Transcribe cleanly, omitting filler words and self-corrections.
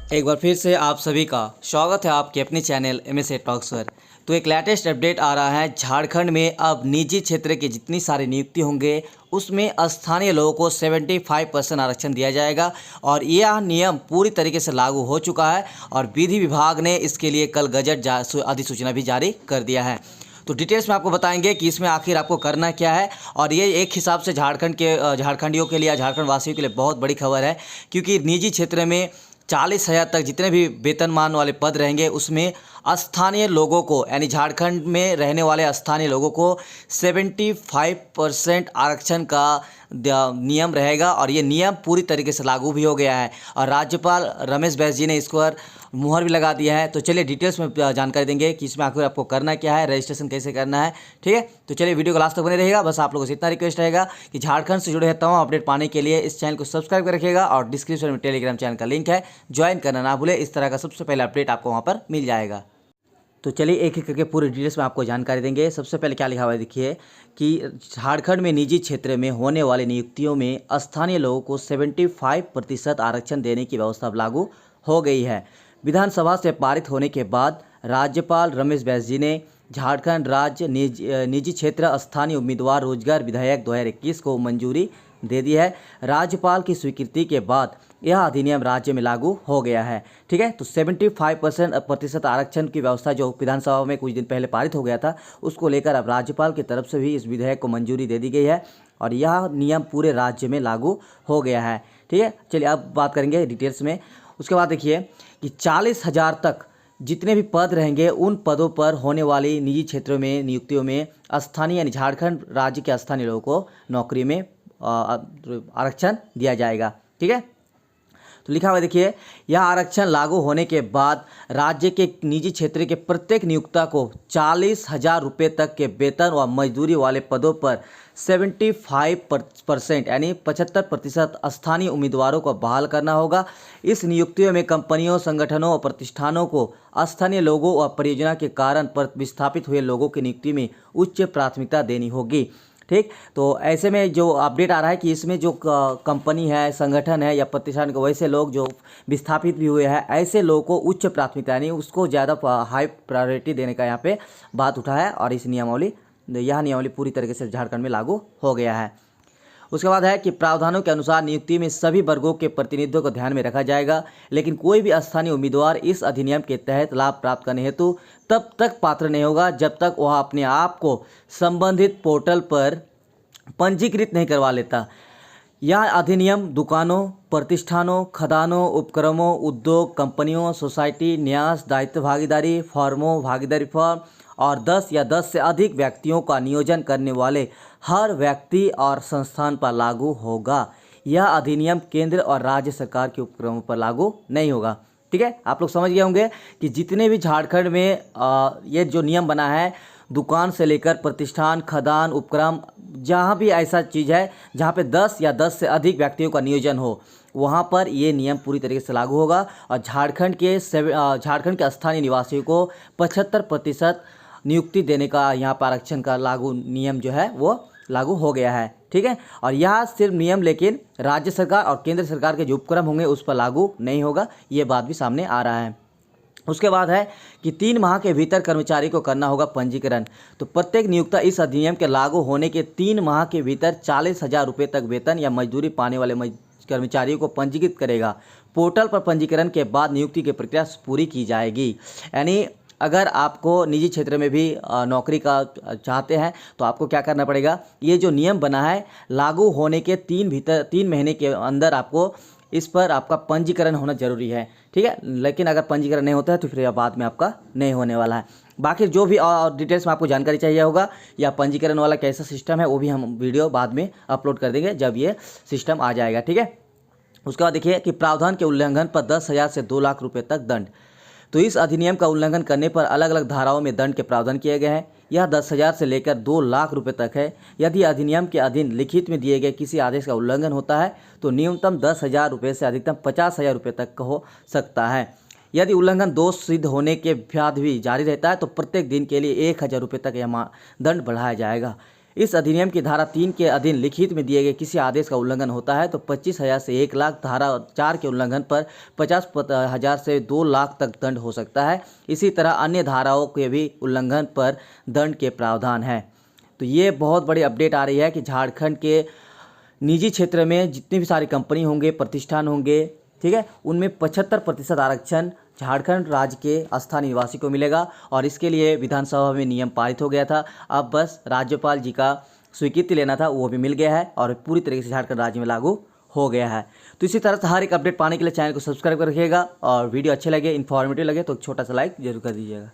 एक बार फिर से आप सभी का स्वागत है आपके अपने चैनल MSA टॉक्स पर। तो एक लेटेस्ट अपडेट आ रहा है। झारखंड में अब निजी क्षेत्र की जितनी सारी नियुक्ति होंगे उसमें स्थानीय लोगों को 75% आरक्षण दिया जाएगा और यह नियम पूरी तरीके से लागू हो चुका है और विधि विभाग ने इसके लिए कल गजट अधिसूचना भी जारी कर दिया है। तो डिटेल्स में आपको बताएंगे कि इसमें आखिर आपको करना क्या है। और ये एक हिसाब से झारखंडियों के लिए, झारखंड वासियों के लिए बहुत बड़ी खबर है, क्योंकि निजी क्षेत्र में 40,000 तक जितने भी वेतनमान वाले पद रहेंगे उसमें स्थानीय लोगों को, यानी झारखंड में रहने वाले स्थानीय लोगों को 75% आरक्षण का नियम रहेगा और ये नियम पूरी तरीके से लागू भी हो गया है और राज्यपाल रमेश बैस जी ने इस पर मुहर भी लगा दिया है। तो चलिए डिटेल्स में जानकारी देंगे कि इसमें आखिर आपको करना क्या है, रजिस्ट्रेशन कैसे करना है। ठीक है, तो चलिए वीडियो को लास्ट तक बने रहेगा। बस आप लोगों से इतना रिक्वेस्ट रहेगा कि झारखंड से जुड़े हैं तमाम अपडेट पाने के लिए इस चैनल को सब्सक्राइब कर रखिएगा और डिस्क्रिप्शन में टेलीग्राम चैनल का लिंक है, ज्वाइन करना ना भूले। इस तरह का सबसे पहले अपडेट आपको वहाँ पर मिल जाएगा। तो चलिए एक एक करके पूरी डिटेल्स में आपको जानकारी देंगे। सबसे पहले क्या लिखा हुआ है देखिए कि झारखंड में निजी क्षेत्र में होने वाली नियुक्तियों में स्थानीय लोगों को 75% आरक्षण देने की व्यवस्था लागू हो गई है। विधानसभा से पारित होने के बाद राज्यपाल रमेश बैस जी ने झारखंड राज्य निजी क्षेत्र स्थानीय उम्मीदवार रोजगार विधेयक 2021 को मंजूरी दे दी है। राज्यपाल की स्वीकृति के बाद यह अधिनियम राज्य में लागू हो गया है। ठीक है, तो 75% आरक्षण की व्यवस्था जो विधानसभा में कुछ दिन पहले पारित हो गया था उसको लेकर अब राज्यपाल की तरफ से भी इस विधेयक को मंजूरी दे दी गई है और यह नियम पूरे राज्य में लागू हो गया है। ठीक है, चलिए अब बात करेंगे डिटेल्स में। उसके बाद देखिए कि 40,000 तक जितने भी पद रहेंगे उन पदों पर होने वाली निजी क्षेत्रों में नियुक्तियों में स्थानीय यानी झारखंड राज्य के स्थानीय लोगों को नौकरी में आरक्षण दिया जाएगा। ठीक है, तो लिखा हुआ देखिए यह आरक्षण लागू होने के बाद राज्य के निजी क्षेत्र के प्रत्येक नियोक्ता को 40,000 रुपये तक के वेतन व मजदूरी वाले पदों पर 75% यानी 75% स्थानीय उम्मीदवारों को बहाल करना होगा। इस नियुक्तियों में कंपनियों, संगठनों और प्रतिष्ठानों को स्थानीय लोगों व परियोजना के कारण पर विस्थापित हुए लोगों की नियुक्ति में उच्च प्राथमिकता देनी होगी। ठीक, तो ऐसे में जो अपडेट आ रहा है कि इसमें जो कंपनी है, संगठन है या प्रतिष्ठान के वैसे लोग जो विस्थापित भी हुए हैं ऐसे लोगों को उच्च प्राथमिकता यानी उसको ज़्यादा हाई प्रायोरिटी देने का यहाँ पे बात उठा है और यह नियमावली पूरी तरीके से झारखंड में लागू हो गया है। उसके बाद है कि प्रावधानों के अनुसार नियुक्ति में सभी वर्गों के प्रतिनिधित्व को ध्यान में रखा जाएगा, लेकिन कोई भी स्थानीय उम्मीदवार इस अधिनियम के तहत लाभ प्राप्त करने हेतु तब तक पात्र नहीं होगा जब तक वह अपने आप को संबंधित पोर्टल पर पंजीकृत नहीं करवा लेता। यह अधिनियम दुकानों, प्रतिष्ठानों, खदानों, उपक्रमों, उद्योग, कंपनियों, सोसाइटी, न्यास, दायित्व भागीदारी फर्मों, भागीदारी फर्म और 10 या 10 से अधिक व्यक्तियों का नियोजन करने वाले हर व्यक्ति और संस्थान पर लागू होगा। यह अधिनियम केंद्र और राज्य सरकार के उपक्रमों पर लागू नहीं होगा। ठीक है, आप लोग समझ गए होंगे कि जितने भी झारखंड में ये जो नियम बना है, दुकान से लेकर प्रतिष्ठान, खदान, उपक्रम, जहाँ भी ऐसा चीज़ है जहाँ पे 10 या 10 से अधिक व्यक्तियों का नियोजन हो वहाँ पर ये नियम पूरी तरीके से लागू होगा और झारखंड के स्थानीय निवासियों को 75% नियुक्ति देने का यहाँ पर आरक्षण का नियम जो है वो लागू हो गया है। ठीक है, और यह सिर्फ नियम लेकिन राज्य सरकार और केंद्र सरकार के जो उपक्रम होंगे उस पर लागू नहीं होगा, ये बात भी सामने आ रहा है। उसके बाद है कि 3 माह के भीतर कर्मचारी को करना होगा पंजीकरण। तो प्रत्येक नियोक्ता इस अधिनियम के लागू होने के 3 माह के भीतर 40,000 रुपये तक वेतन या मजदूरी पाने वाले कर्मचारियों को पंजीकृत करेगा। पोर्टल पर पंजीकरण के बाद नियुक्ति की प्रक्रिया पूरी की जाएगी। यानी अगर आपको निजी क्षेत्र में भी नौकरी का चाहते हैं तो आपको क्या करना पड़ेगा, ये जो नियम बना है लागू होने के 3 महीने के अंदर आपको इस पर आपका पंजीकरण होना जरूरी है। ठीक है, लेकिन अगर पंजीकरण नहीं होता है तो फिर बाद में आपका नहीं होने वाला है। बाकी जो भी और डिटेल्स में आपको जानकारी चाहिए होगा या पंजीकरण वाला कैसा सिस्टम है वो भी हम वीडियो बाद में अपलोड कर देंगे जब ये सिस्टम आ जाएगा। ठीक है, उसके बाद देखिए कि प्रावधान के उल्लंघन पर 10,000 से 2 लाख रुपये तक दंड। तो इस अधिनियम का उल्लंघन करने पर अलग अलग धाराओं में दंड के प्रावधान किए गए हैं। यह 10,000 से लेकर 2 लाख रुपए तक है। यदि अधिनियम के अधीन लिखित में दिए गए किसी आदेश का उल्लंघन होता है तो न्यूनतम 10,000 रुपये से अधिकतम 50,000 रुपये तक का हो सकता है। यदि उल्लंघन दोष सिद्ध होने के बाद भी जारी रहता है तो प्रत्येक दिन के लिए 1,000 रुपये तक यह दंड बढ़ाया जाएगा। इस अधिनियम की धारा 3 के अधीन लिखित में दिए गए किसी आदेश का उल्लंघन होता है तो 25,000 से 1 लाख, धारा 4 के उल्लंघन पर 50,000 से 2 लाख तक दंड हो सकता है। इसी तरह अन्य धाराओं के भी उल्लंघन पर दंड के प्रावधान है। तो ये बहुत बड़ी अपडेट आ रही है कि झारखंड के निजी क्षेत्र में जितनी भी सारी कंपनी होंगे, प्रतिष्ठान होंगे, ठीक है, उनमें 75% आरक्षण झारखंड राज्य के स्थानीय निवासी को मिलेगा और इसके लिए विधानसभा में नियम पारित हो गया था। अब बस राज्यपाल जी का स्वीकृति लेना था, वो भी मिल गया है और पूरी तरीके से झारखंड राज्य में लागू हो गया है। तो इसी तरह से हर एक अपडेट पाने के लिए चैनल को सब्सक्राइब कर रखिएगा और वीडियो अच्छे लगे, इन्फॉर्मेटिव लगे तो छोटा सा लाइक जरूर कर दीजिएगा।